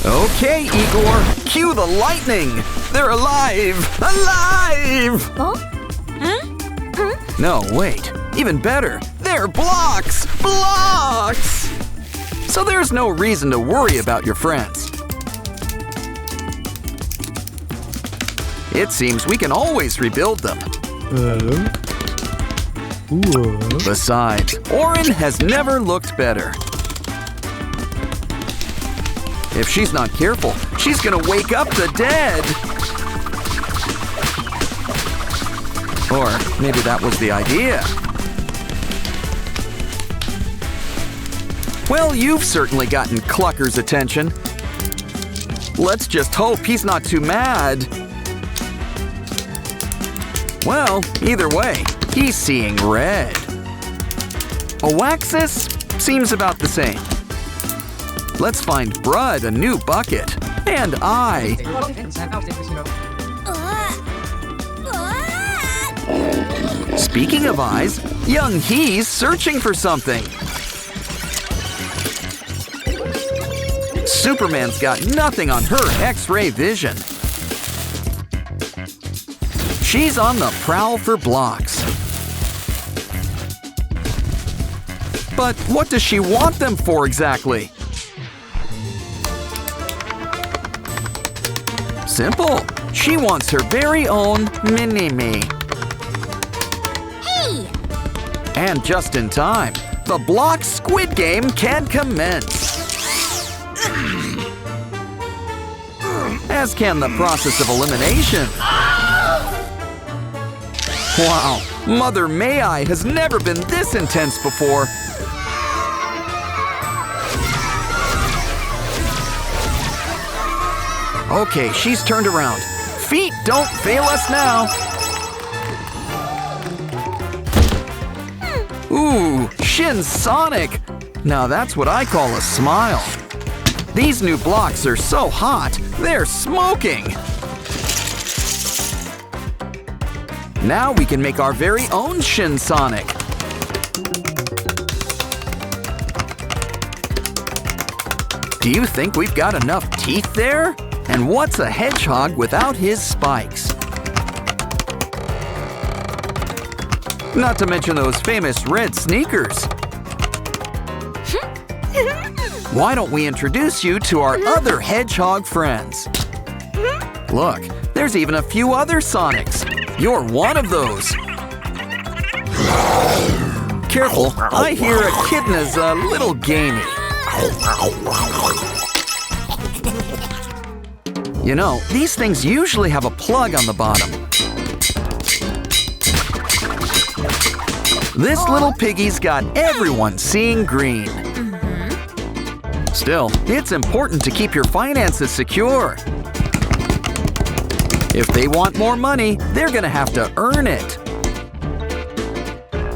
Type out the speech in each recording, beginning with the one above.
Okay, Igor, cue the lightning! They're alive! Alive! Huh? No, wait. Even better, they're blocks! Blocks! So there's no reason to worry about your friends. It seems we can always rebuild them. Besides, Oren has never looked better. If she's not careful, she's gonna wake up the dead! Or maybe that was the idea. Well, you've certainly gotten Clucker's attention. Let's just hope he's not too mad. Well, either way, he's seeing red. Oaxis seems about the same. Let's find Brud a new bucket. And I. Speaking of eyes, young He's searching for something. Superman's got nothing on her X-ray vision. She's on the prowl for blocks. But what does she want them for exactly? Simple. She wants her very own mini-me. Hey! And just in time, the block squid game can commence. As can the process of elimination. Wow, Mother May I has never been this intense before. Okay, she's turned around. Feet don't fail us now. Ooh, Shin Sonic. Now that's what I call a smile. These new blocks are so hot, they're smoking. Now we can make our very own Shin Sonic. Do you think we've got enough teeth there? And what's a hedgehog without his spikes? Not to mention those famous red sneakers. Why don't we introduce you to our other hedgehog friends? Look, there's even a few other Sonics. You're one of those. Careful, I hear Echidna's a little gamey. You know, these things usually have a plug on the bottom. This little piggy's got everyone seeing green. Still, it's important to keep your finances secure. If they want more money, they're gonna have to earn it.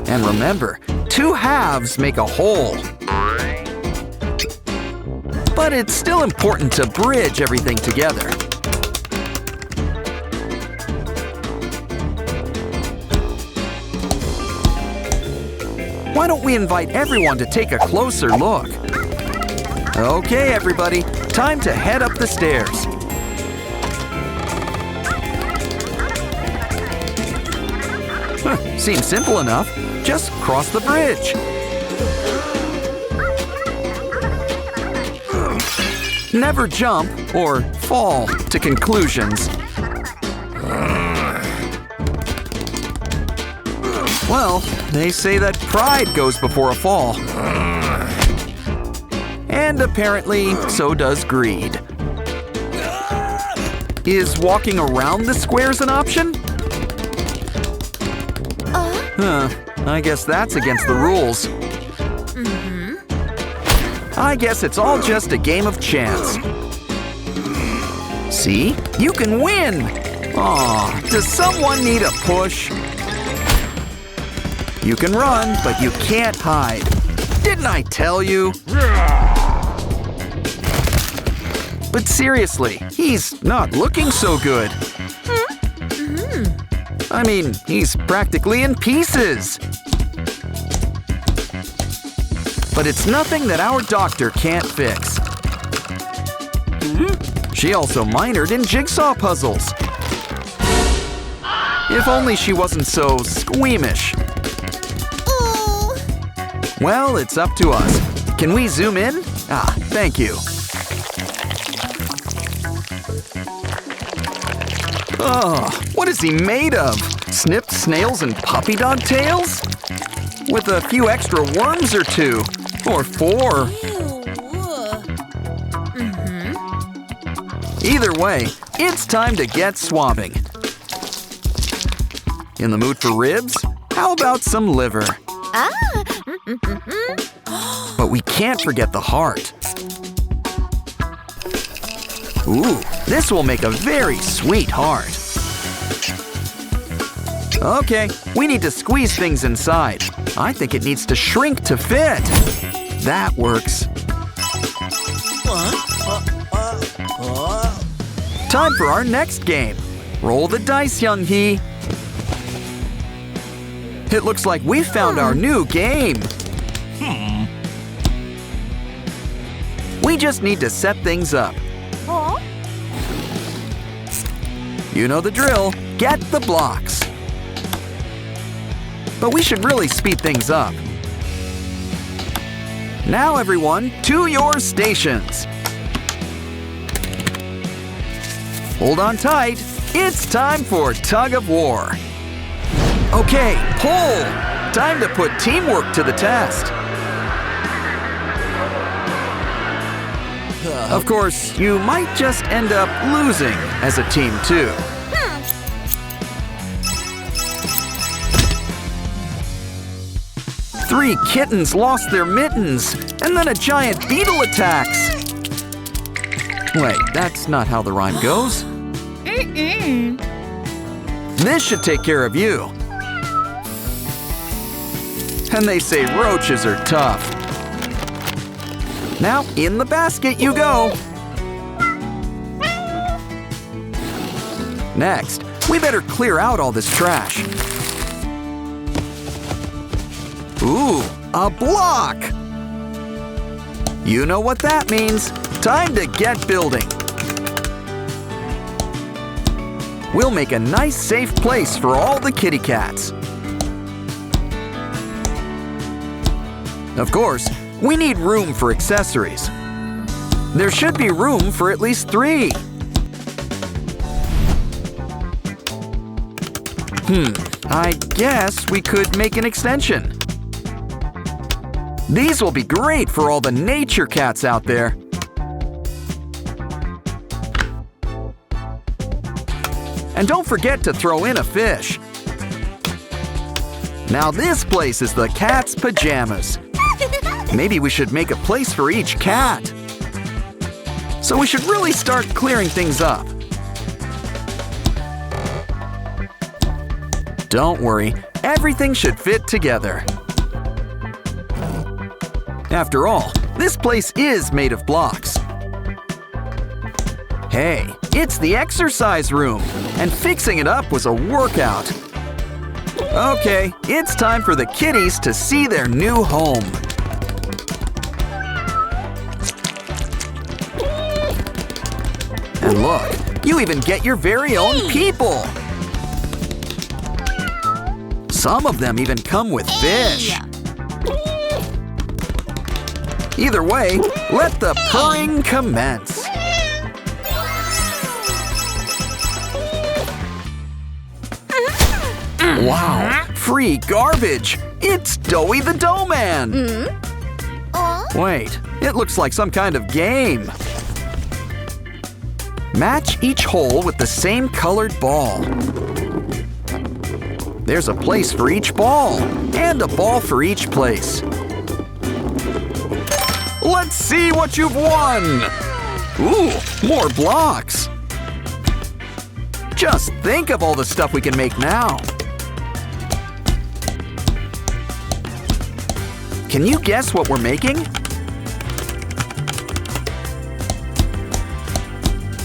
And remember, 2 halves make a whole. But it's still important to bridge everything together. Why don't we invite everyone to take a closer look? Okay, everybody, time to head up the stairs. Seems simple enough. Just cross the bridge. Never jump or fall to conclusions. Well, they say that pride goes before a fall. And apparently, so does greed. Is walking around the squares an option? I guess that's against the rules. I guess it's all just a game of chance. See? You can win! Aw, does someone need a push? You can run, but you can't hide. Didn't I tell you? But seriously, he's not looking so good. I mean, he's practically in pieces. But it's nothing that our doctor can't fix. She also minored in jigsaw puzzles. If only she wasn't so squeamish. Ooh. Well, it's up to us. Can we zoom in? Ah, thank you. Oh, what is he made of? Snipped snails and puppy dog tails? With a few extra worms or two. Or 4. Either way, it's time to get swabbing. In the mood for ribs? How about some liver? But we can't forget the heart. Ooh, this will make a very sweet heart. Okay, we need to squeeze things inside. I think it needs to shrink to fit. That works. Time for our next game. Roll the dice, young he. It looks like we found our new game. We just need to set things up. You know the drill. Get the blocks. But we should really speed things up. Now, everyone, to your stations. Hold on tight. It's time for tug of war. Okay, pull. Time to put teamwork to the test. Of course, you might just end up losing as a team, too. 3 kittens lost their mittens, and then a giant beetle attacks. Wait, that's not how the rhyme goes. This should take care of you. And they say roaches are tough. Now, in the basket you go. Next, we better clear out all this trash. Ooh, a block! You know what that means. Time to get building. We'll make a nice, safe place for all the kitty cats. Of course, we need room for accessories. There should be room for at least 3. I guess we could make an extension. These will be great for all the nature cats out there. And don't forget to throw in a fish. Now this place is the cat's pajamas. Maybe we should make a place for each cat. So we should really start clearing things up. Don't worry, everything should fit together. After all, this place is made of blocks. Hey, it's the exercise room, and fixing it up was a workout. Okay, it's time for the kitties to see their new home. And look, you even get your very own people. Some of them even come with fish. Either way, let the purring commence. Wow, free garbage! It's Doughy the Dough Man! Wait, it looks like some kind of game. Match each hole with the same colored ball. There's a place for each ball, and a ball for each place. Let's see what you've won! Ooh, more blocks! Just think of all the stuff we can make now. Can you guess what we're making?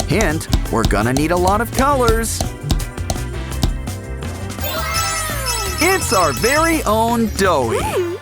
Hint, we're gonna need a lot of colors. It's our very own Doughy.